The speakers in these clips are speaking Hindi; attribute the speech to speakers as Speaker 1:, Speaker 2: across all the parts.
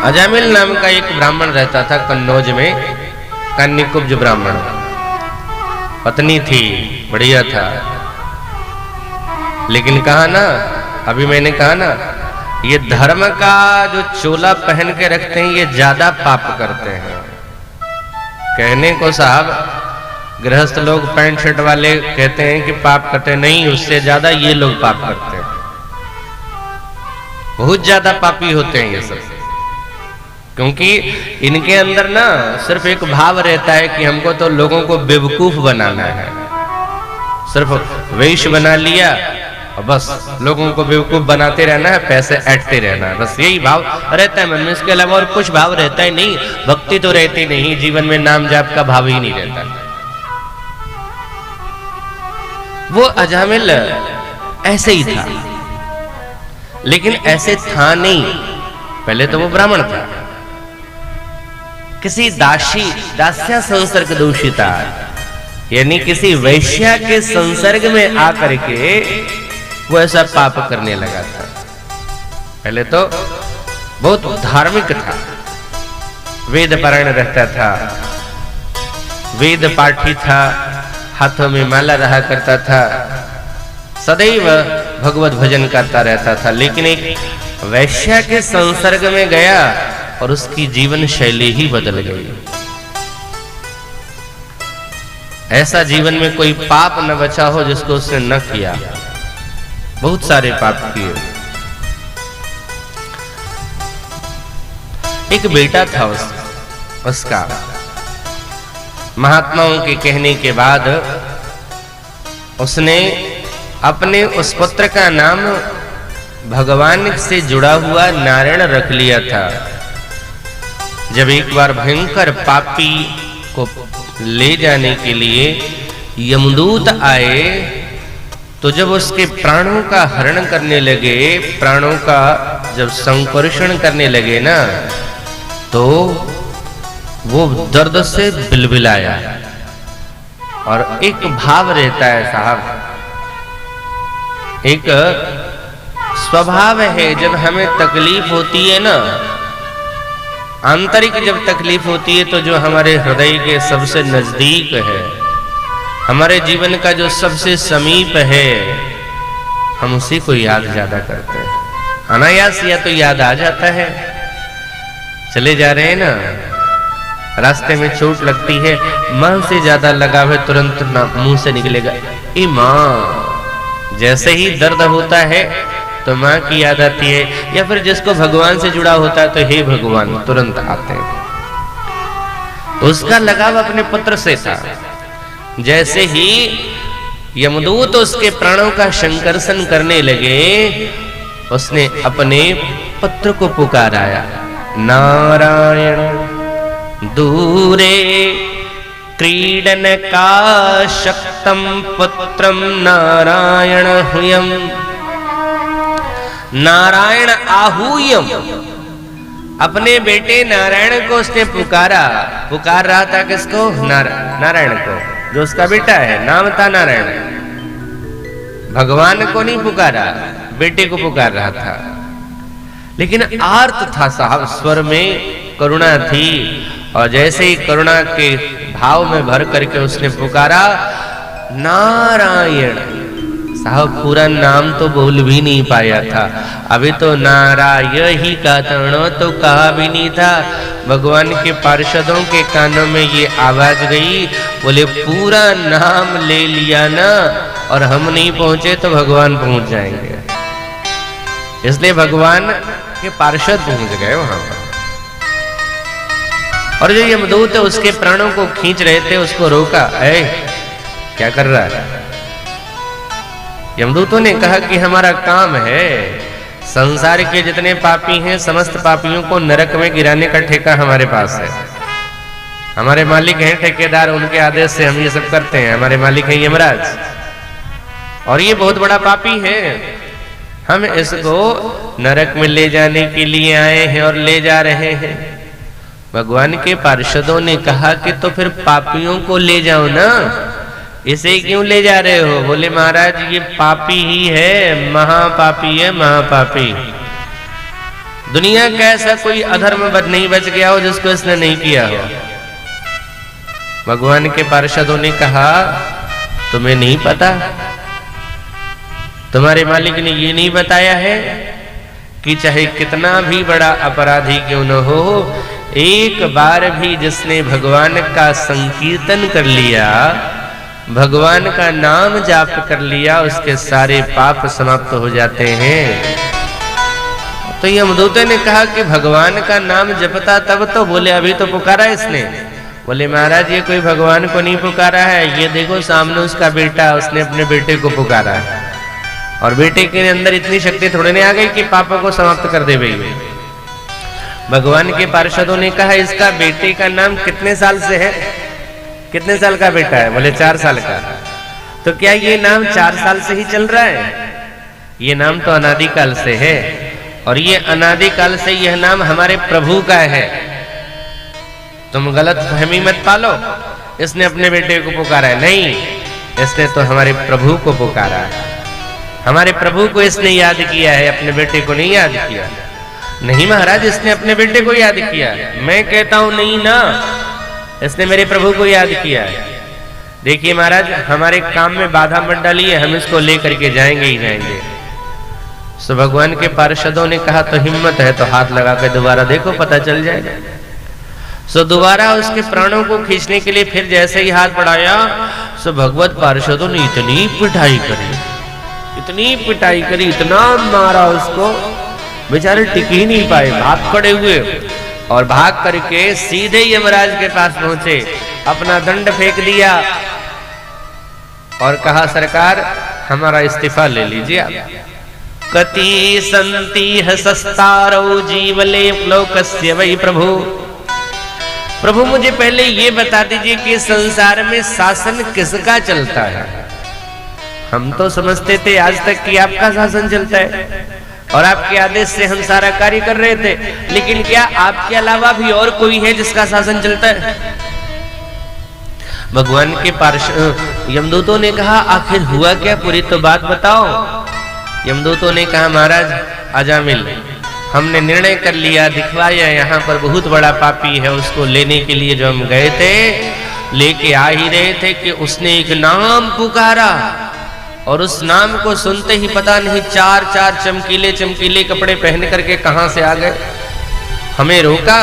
Speaker 1: अजामिल नाम का एक ब्राह्मण रहता था कन्नौज में, कन्याकुब्ज ब्राह्मण। पत्नी थी, बढ़िया था, लेकिन कहा ना, अभी मैंने कहा ना, ये धर्म का जो चोला पहन के रखते हैं ये ज्यादा पाप करते हैं। कहने को साहब गृहस्थ लोग पैंट शर्ट वाले कहते हैं कि पाप करते नहीं, उससे ज्यादा ये लोग पाप करते हैं, बहुत ज्यादा पापी होते हैं ये सब। क्योंकि इनके अंदर ना सिर्फ एक भाव रहता है कि हमको तो लोगों को बेवकूफ बनाना है, सिर्फ वेश बना लिया और बस लोगों को बेवकूफ बनाते रहना है, पैसे ऐंठते रहना है, बस यही भाव रहता है मन में। इसके अलावा और कुछ भाव रहता ही नहीं, भक्ति तो रहती नहीं, जीवन में नाम जाप का भाव ही नहीं रहता। वो अजामिल ऐसे ही था, लेकिन ऐसे था नहीं, पहले तो वो ब्राह्मण था, किसी दास्या संसर्ग दूषिता, यानी किसी वैश्या के संसर्ग में आकर के वो ऐसा पाप करने लगा था। पहले तो बहुत धार्मिक था, वेद पारायण रहता था, वेद पाठी था, हाथों में माला रहा करता था, सदैव भगवत भजन करता रहता था, लेकिन एक वैश्या के संसर्ग में गया और उसकी जीवन शैली ही बदल गई। ऐसा जीवन में कोई पाप न बचा हो जिसको उसने न किया, बहुत सारे पाप किए। एक बेटा था उसका, महात्माओं के कहने के बाद उसने अपने उस पुत्र का नाम भगवान से जुड़ा हुआ नारायण रख लिया था। जब एक बार भयंकर पापी को ले जाने के लिए यमदूत आए, तो जब उसके प्राणों का हरण करने लगे, प्राणों का जब संकर्षण करने लगे ना, तो वो दर्द से बिलबिलाया। और एक भाव रहता है साहब, एक स्वभाव है, जब हमें तकलीफ होती है ना, आंतरिक जब तकलीफ होती है, तो जो हमारे हृदय के सबसे नजदीक है, हमारे जीवन का जो सबसे समीप है, हम उसी को याद ज्यादा करते हैं। अनायास या तो याद आ जाता है, चले जा रहे हैं ना, रास्ते में चोट लगती है, मां से ज्यादा लगाव है, तुरंत मुंह से निकलेगा ए मां। जैसे ही दर्द होता है तो मां की याद आती है, या फिर जिसको भगवान से जुड़ा होता है तो हे भगवान तुरंत आते हैं। उसका लगाव अपने पुत्र से था। जैसे ही यमदूत उसके प्राणों का संकर्षण करने लगे, उसने अपने पुत्र को पुकाराया, नारायण दूरे क्रीडन का शक्तम पुत्रम नारायण हुयम, नारायण आहूयम। अपने बेटे नारायण को उसने पुकारा। पुकार रहा था किसको? नारायण को, जो उसका बेटा है, नाम था नारायण। भगवान को नहीं पुकारा, बेटे को पुकार रहा था। लेकिन आर्त था साहब, स्वर में करुणा थी, और जैसे ही करुणा के भाव में भर करके उसने पुकारा नारायण। साहब पूरा नाम तो बोल भी नहीं पाया था, अभी तो नारायण ही का तो कहा भी नहीं था। भगवान के पार्षदों के कानों में ये आवाज गई, बोले पूरा नाम ले लिया ना, और हम नहीं पहुंचे तो भगवान पहुंच जाएंगे। इसलिए भगवान के पार्षद पहुंच गए वहां पर। और जो यमदूत उसके प्राणों को खींच रहे थे, उसको रोका, ऐ क्या कर रहा है? यमदूतों ने कहा कि हमारा काम है, संसार के जितने पापी हैं समस्त पापियों को नरक में गिराने का ठेका हमारे पास है। हमारे मालिक हैं ठेकेदार, उनके आदेश से हम ये सब करते हैं। हमारे मालिक हैं यमराज, और ये बहुत बड़ा पापी है। हम इसको नरक में ले जाने के लिए आए हैं और ले जा रहे हैं। भगवान के पार्षदों ने कहा कि तो फिर पापियों को ले जाओ ना, इसे क्यों ले जा रहे हो? बोले महाराज ये पापी ही है, महापापी है, महापापी। दुनिया का ऐसा कोई अधर्म नहीं बच गया हो जिसको इसने नहीं किया हो। भगवान के पार्षदों ने कहा, तुम्हें नहीं पता, तुम्हारे मालिक ने ये नहीं बताया है कि चाहे कितना भी बड़ा अपराधी क्यों न हो, एक बार भी जिसने भगवान का संकीर्तन कर लिया, भगवान का नाम जाप कर लिया, उसके सारे पाप समाप्त हो जाते हैं। तो यमदूतों ने कहा कि भगवान का नाम जपता तब तो। बोले अभी तो पुकारा इसने। बोले महाराज ये कोई भगवान को नहीं पुकारा है, ये देखो सामने उसका बेटा, उसने अपने बेटे को पुकारा है। और बेटे के अंदर इतनी शक्ति थोड़े ने आ गई कि पापों को समाप्त कर दे भाई। भगवान के पार्षदों ने कहा इसका बेटे का नाम कितने साल से है? कितने साल का बेटा है? बोले 4 साल का। तो क्या ये नाम 4 साल से ही चल रहा है? ये नाम तो अनादिकाल से है, और ये अनादिकाल से यह नाम हमारे प्रभु का है। तुम गलत फहमी मत पालो, इसने अपने बेटे को पुकारा है, नहीं, इसने तो हमारे प्रभु को पुकारा है। हमारे प्रभु को इसने याद किया है, अपने बेटे को नहीं याद किया। नहीं महाराज, इसने अपने बेटे को याद किया। मैं कहता हूं नहीं ना, इसने मेरे प्रभु को याद किया है। देखिए महाराज, हमारे काम में बाधा मत डालिए, हम इसको लेकर के जाएंगे ही जाएंगे। सो भगवान के पार्षदों ने कहा तो हिम्मत है तो हाथ लगा कर दोबारा देखो, पता चल जाएगा। सो दोबारा उसके प्राणों को खींचने के लिए फिर जैसे ही हाथ बढ़ाया, सो भगवत पार्षदों ने इतनी पिटाई करी, इतनी पिटाई करी, इतना मारा उसको, बेचारे टिक ही नहीं पाए, भाग खड़े हुए। और भाग करके सीधे यमराज के पास पहुंचे, अपना दंड फेंक दिया और कहा सरकार हमारा इस्तीफा ले लीजिए आप। कति संति हस्तारौ जीवले लोकस्य वै प्रभु। प्रभु मुझे पहले ये बता दीजिए कि संसार में शासन किसका चलता है? हम तो समझते थे आज तक कि आपका शासन चलता है और आपके आदेश से हम सारा कार्य कर रहे थे, लेकिन क्या आपके अलावा भी और कोई है जिसका शासन चलता है? भगवान के पार्षद यमदूतों ने कहा आखिर हुआ क्या, पूरी तो बात बताओ। यमदूतों ने कहा महाराज अजामिल, हमने निर्णय कर लिया, दिखवाया, यहाँ पर बहुत बड़ा पापी है, उसको लेने के लिए जो हम गए थे, लेके आ ही रहे थे कि उसने एक नाम पुकारा, और उस नाम को सुनते ही पता नहीं 4 चमकीले चमकीले कपड़े पहन करके कहां से आ गए। हमें रोका,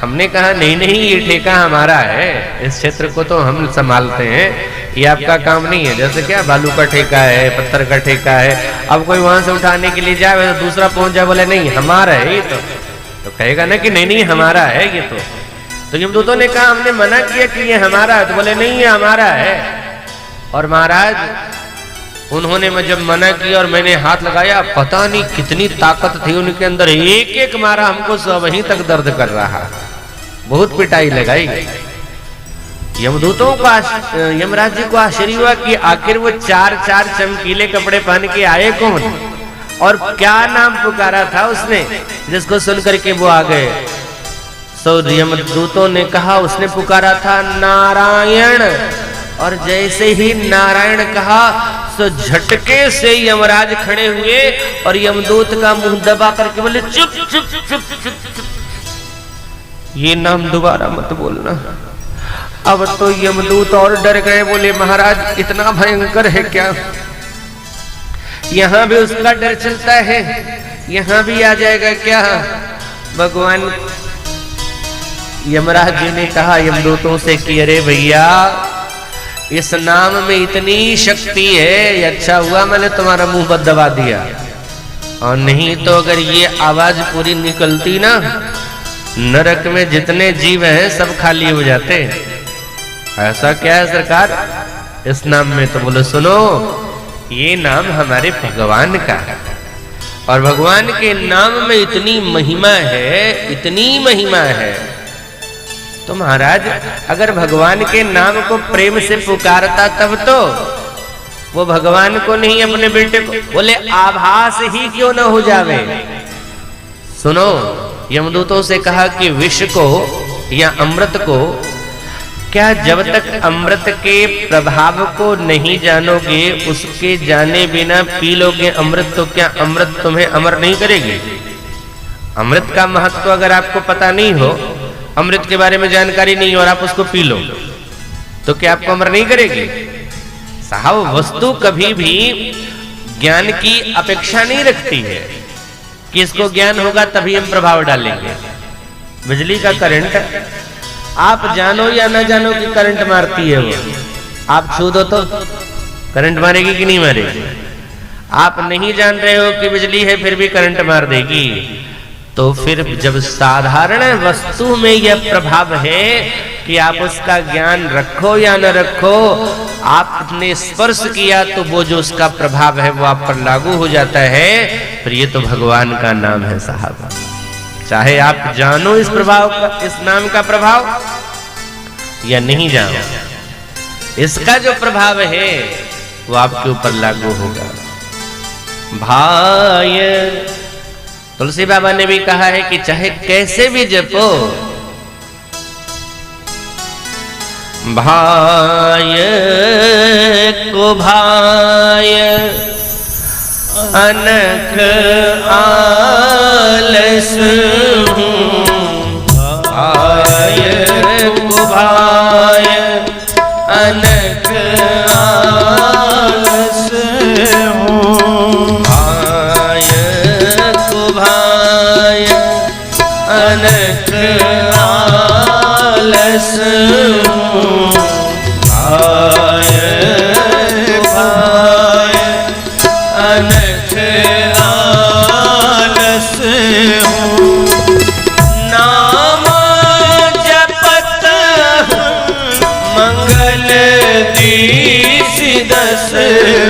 Speaker 1: हमने कहा नहीं नहीं, ये ठेका हमारा है, इस क्षेत्र को तो हम संभालते हैं, ये आपका काम नहीं है। जैसे क्या बालू का ठेका है, पत्थर का ठेका है, अब कोई वहां से उठाने के लिए जाए तो दूसरा पहुंच जाए, बोले नहीं हमारा है ये तो कहेगा ना कि नहीं नहीं हमारा है ये तो यमदूतों ने कहा हमने मना किया कि ये हमारा है, तो बोले नहीं ये हमारा है। और महाराज उन्होंने जब मना किया और मैंने हाथ लगाया, पता नहीं कितनी ताकत थी उनके अंदर, एक एक मारा हमको सब वहीं तक दर्द कर रहा, बहुत पिटाई लगाई गई। यमदूतों को यमराज जी को आश्चर्य हुआ कि आखिर वो 4 चमकीले कपड़े पहन के आए कौन, और क्या नाम पुकारा था उसने जिसको सुन करके वो आ गए। सो यमदूतों ने कहा उसने पुकारा था नारायण, और जैसे ही नारायण कहा तो झटके से यमराज खड़े हुए और यमदूत का मुंह दबा करके बोले चुप चुप चुप चुप चुप, ये नाम दोबारा मत बोलना। अब तो यमदूत और डर गए, बोले महाराज इतना भयंकर है क्या? यहां भी उसका डर चलता है, यहां भी आ जाएगा क्या? भगवान यमराज जी ने कहा यमदूतों से कि अरे भैया इस नाम में इतनी शक्ति है, अच्छा हुआ मैंने तुम्हारा मुंह पर दबा दिया, और नहीं तो अगर ये आवाज पूरी निकलती ना, नरक में जितने जीव हैं सब खाली हो जाते। ऐसा क्या है सरकार इस नाम में? तो बोले सुनो, ये नाम हमारे भगवान का है, और भगवान के नाम में इतनी महिमा है, इतनी महिमा है। तो महाराज अगर भगवान के नाम को प्रेम से पुकारता तब तो वो भगवान को नहीं अपने बेटे को, बोले आभास ही क्यों न हो जावे। सुनो, यमदूतों से कहा कि विष को या अमृत को, क्या जब तक अमृत के प्रभाव को नहीं जानोगे, उसके जाने बिना पी लोगे अमृत, तो क्या अमृत तुम्हें अमर नहीं करेगी? अमृत का महत्व अगर आपको पता नहीं हो, अमृत के बारे में जानकारी नहीं हो और आप उसको पी लो तो क्या आपको अमर नहीं करेगी? साहब वस्तु कभी भी ज्ञान की अपेक्षा नहीं रखती है कि इसको ज्ञान होगा तभी हम प्रभाव डालेंगे। बिजली का करंट आप जानो या ना जानो कि करंट मारती है, वो आप छू दो तो करंट मारेगी कि नहीं मारेगी? आप नहीं जान रहे हो कि बिजली है फिर भी करंट मार देगी। तो फिर जब साधारण वस्तु में यह प्रभाव है कि आप उसका ज्ञान रखो या न रखो, आपने स्पर्श किया तो वो जो उसका प्रभाव है वो आप पर लागू हो जाता है। फिर ये तो भगवान का नाम है साहब। चाहे आप जानो इस प्रभाव का, इस नाम का प्रभाव या नहीं जानो, इसका जो प्रभाव है वो आपके ऊपर लागू होगा। भाई तुलसी बाबा ने भी कहा है कि चाहे कैसे भी जपो, भाय को भाय अनख आलस हूँ, भाय को भाय अनख आलस हूँ, भाय को भाय अनख आलस हूँ, भाय भाय अनख आलस हूँ, नाम जपत मंगल दीस दस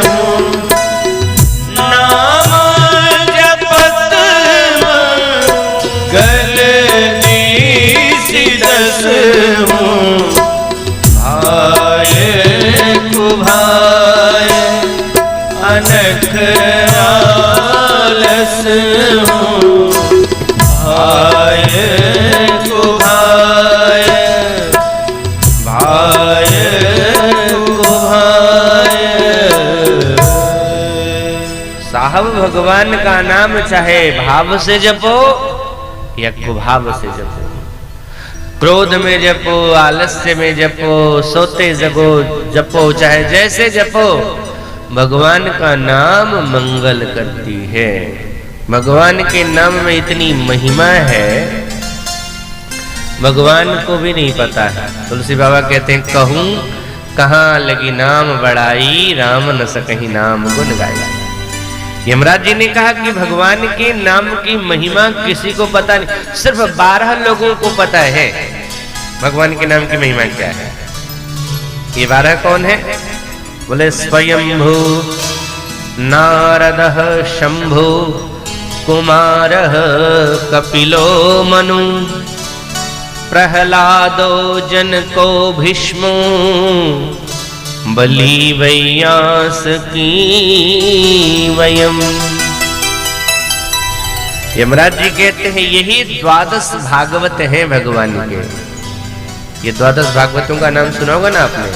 Speaker 1: हूँ, नाम जपत मंगल दीस दस हूँ, भाय को भाय अनख आलस हूँ, भाय को भाय, भाय को भाय। साहब भगवान का नाम चाहे भाव से जपो या कुभाव से जपो, क्रोध में जपो, आलस्य में जपो, सोते जगो जपो, चाहे जैसे जपो, भगवान का नाम मंगल करती है। भगवान के नाम में इतनी महिमा है, भगवान को भी नहीं पता है। तुलसी बाबा कहते हैं कहूं कहाँ लगी नाम बड़ाई, राम न सकहीं नाम गुण गाई। यमराज जी ने कहा कि भगवान के नाम की महिमा किसी को पता नहीं, सिर्फ 12 लोगों को पता है भगवान के नाम की महिमा क्या है। ये 12 कौन है? बोले स्वयंभू नारद शंभु कुमार कपिलो मनु प्रहलादो जनको भीष्मो बलि वैयास की वयम। यमराज जी कहते हैं यही 12 भागवत हैं भगवान के। ये 12 भागवतों का नाम सुना होगा ना आपने।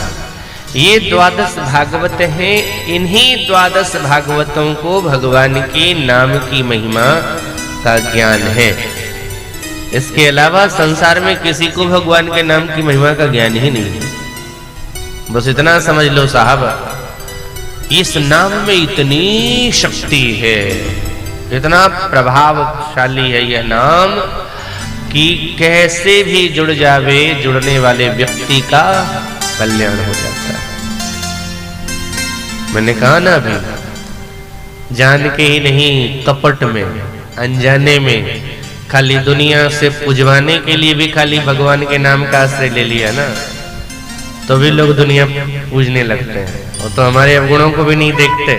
Speaker 1: ये 12 भागवत हैं, इन्हीं 12 भागवतों को भगवान के नाम की महिमा का ज्ञान है। इसके अलावा संसार में किसी को भगवान के नाम की महिमा का ज्ञान ही नहीं है। बस इतना समझ लो साहब, इस नाम में इतनी शक्ति है, इतना प्रभावशाली है यह नाम कि कैसे भी जुड़ जावे, जुड़ने वाले व्यक्ति का कल्याण हो जाता है। मैंने कहा ना अभी, जान के ही नहीं कपट में, अनजाने में, खाली दुनिया से पुजवाने के लिए भी खाली भगवान के नाम का आश्रय ले लिया ना, तो भी लोग दुनिया पूजने लगते हैं। और तो हमारे अवगुणों को भी नहीं देखते,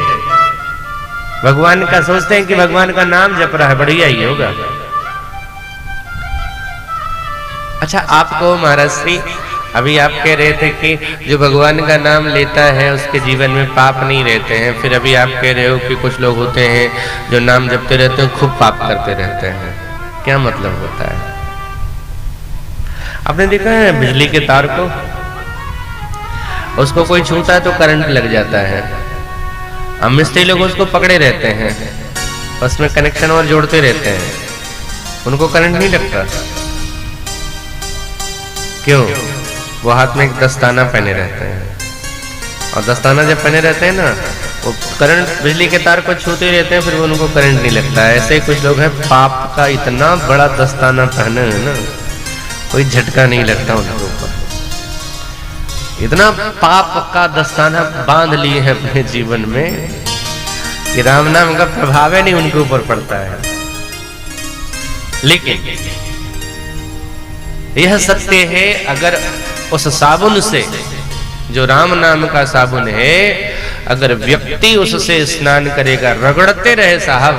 Speaker 1: भगवान का सोचते हैं कि भगवान का नाम जप रहा है, बढ़िया ही होगा। अच्छा, आपको महाराज श्री अभी आप कह रहे थे कि जो भगवान का नाम लेता है उसके जीवन में पाप नहीं रहते हैं। फिर अभी आप कह रहे हो कि कुछ लोग होते हैं जो नाम जपते रहते हैं खूब पाप करते रहते हैं। क्या मतलब होता है? आपने देखा है बिजली के तार को, उसको कोई छूता है तो करंट लग जाता है। अब मिस्त्री लोग उसको पकड़े रहते हैं, उसमें कनेक्शन और जोड़ते रहते हैं। उनको करंट नहीं लगता। क्यों? वो हाथ में एक दस्ताना पहने रहते हैं, और दस्ताना जब पहने रहते हैं ना, वो करंट बिजली के तार को छूते रहते हैं, फिर उनको करंट नहीं लगता। ऐसे ही कुछ लोग हैं, पाप का इतना बड़ा दस्ताना पहने हैं ना, कोई झटका नहीं लगता उनके ऊपर। इतना पाप का दस्ताना बांध लिए हैं अपने जीवन में कि राम नाम का प्रभाव नहीं उनके ऊपर पड़ता है। लेकिन यह सत्य है, अगर उस साबुन से, जो राम नाम का साबुन है, अगर व्यक्ति उससे स्नान करेगा, रगड़ते रहे साहब,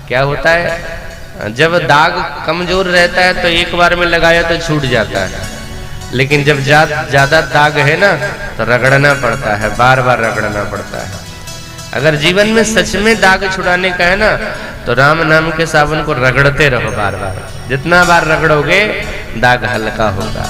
Speaker 1: क्या होता है? जब दाग कमजोर रहता है तो एक बार में लगाया तो छूट जाता है, लेकिन जब ज्यादा दाग है ना, तो रगड़ना पड़ता है, बार बार रगड़ना पड़ता है। अगर जीवन में सच में दाग छुड़ाने का है ना, तो राम नाम के साबुन को रगड़ते रहो बार बार। जितना बार रगड़ोगे दाग हल्का होगा।